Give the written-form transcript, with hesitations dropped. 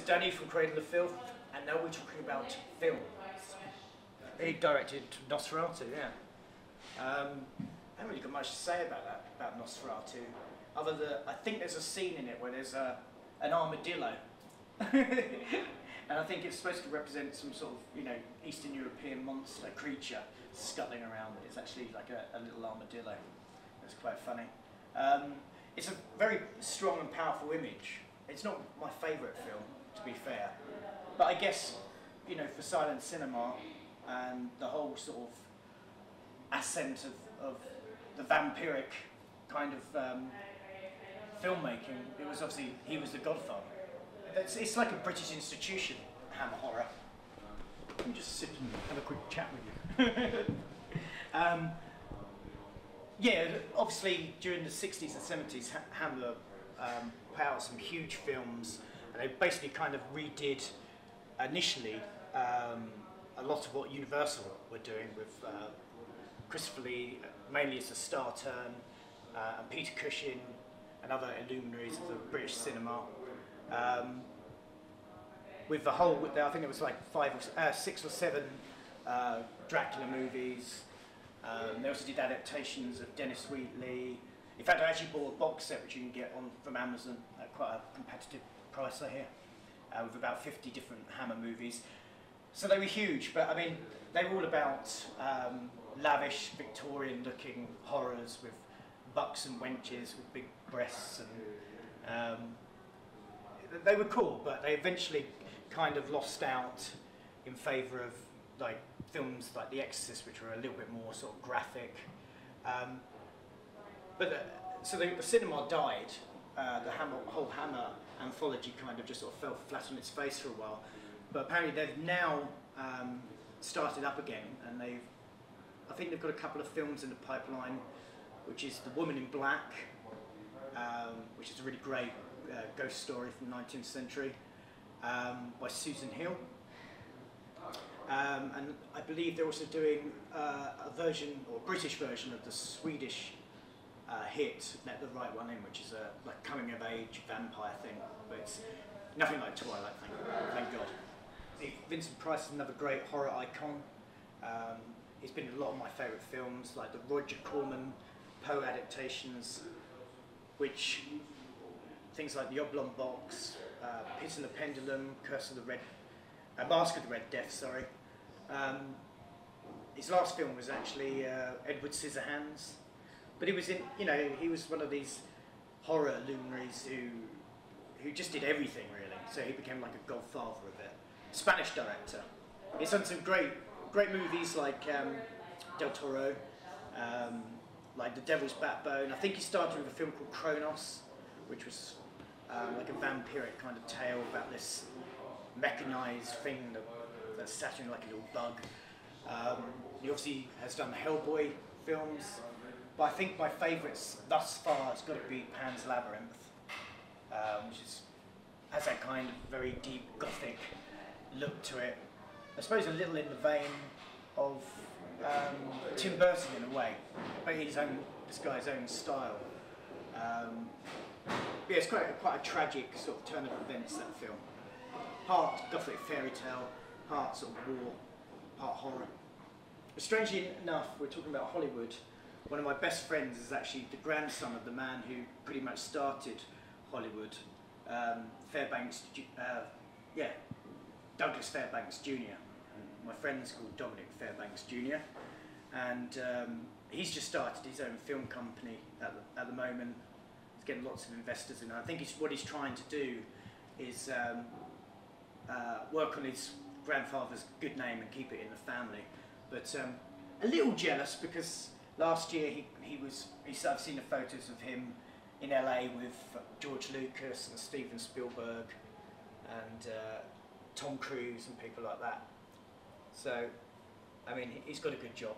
Dani from Cradle Of Filth, and now we're talking about films. He directed Nosferatu, yeah. I haven't really got much to say about that, about Nosferatu, other than I think there's a scene in it where there's an armadillo. And I think it's supposed to represent some sort of, you know, Eastern European monster creature scuttling around, but it's actually like a little armadillo. It's quite funny. It's a very strong and powerful image. It's not my favourite film, to be fair, but I guess, you know, for silent cinema and the whole sort of ascent of the vampiric kind of filmmaking, it was obviously, he was the godfather. It's like a British institution, Hammer horror. Let me just sit and have a quick chat with you. Yeah, obviously during the 60s and 70s, Hammer put out some huge films, and they basically kind of redid initially a lot of what Universal were doing with Christopher Lee, mainly as a star turn, and Peter Cushing and other luminaries of the British cinema. With the whole, I think it was like 6 or 7 Dracula movies. They also did adaptations of Dennis Wheatley. In fact, I actually bought a box set which you can get from Amazon at quite a competitive price I hear, with about 50 different Hammer movies. So they were huge, but I mean, they were all about lavish, Victorian-looking horrors with bucks and wenches with big breasts, and they were cool, but they eventually kind of lost out in favour of like films like The Exorcist, which were a little bit more sort of graphic. So the cinema died. The whole Hammer anthology kind of just sort of fell flat on its face for a while. But apparently they've now started up again, and I think they've got a couple of films in the pipeline, which is The Woman in Black, which is a really great ghost story from the 19th century, by Susan Hill. And I believe they're also doing a version, or a British version, of the Swedish hit, Let the Right One In, which is a like coming of age vampire thing, but it's nothing like Twilight, thank God. Vincent Prize is another great horror icon. He's been in a lot of my favourite films, like the Roger Corman Poe adaptations, which things like The Oblong Box, Pit and the Pendulum, Mask of the Red Death, sorry. His last film was actually Edward Scissorhands, but he was in, you know, he was one of these horror luminaries who just did everything really. So he became like a godfather of it. Spanish director. He's done some great movies like Del Toro, like The Devil's Backbone. I think he started with a film called Kronos, which was like a vampiric kind of tale about this mechanized thing that's sat in like a little bug. He obviously has done Hellboy films, but I think my favourites thus far has got to be Pan's Labyrinth, which has that kind of very deep gothic look to it. I suppose a little in the vein of Tim Burton in a way, but this guy's own style. Yeah, it's quite a tragic sort of turn of events, that film. Part gothic fairy tale, part sort of war, part horror. But strangely enough, we're talking about Hollywood. One of my best friends is actually the grandson of the man who pretty much started Hollywood, Douglas Fairbanks Jr. And my friend's called Dominic Fairbanks Jr. And he's just started his own film company at the moment. He's getting lots of investors in it. I think what he's trying to do is work on his grandfather's good name and keep it in the family. But a little jealous because last year I've seen the photos of him in LA with George Lucas and Steven Spielberg and Tom Cruise and people like that. So, I mean, he's got a good job.